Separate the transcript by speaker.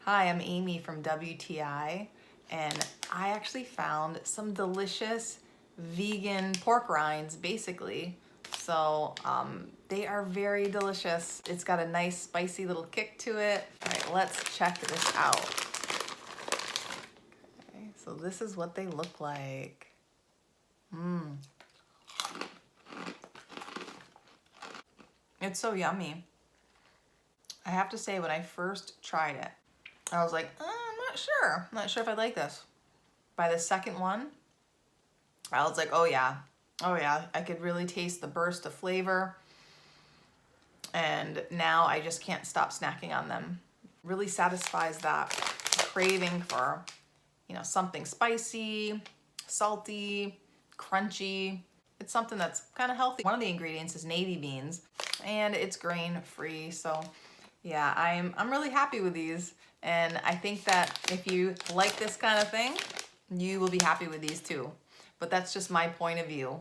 Speaker 1: Hi, I'm Amy from WTI, and I actually found some delicious vegan pork rinds, basically. So they are very delicious. It's got a nice spicy little kick to it. All right, let's check this out. Okay, so this is what they look like. It's so yummy. I have to say, when I first tried it, I was like, I'm not sure. I'm not sure if I like this. By the second one, I was like, oh yeah, I could really taste the burst of flavor. And now I just can't stop snacking on them. Really satisfies that craving for, something spicy, salty, crunchy. It's something that's kind of healthy. One of the ingredients is navy beans, and it's grain free. So yeah, I'm really happy with these. And I think that if you like this kind of thing, you will be happy with these too. But that's just my point of view.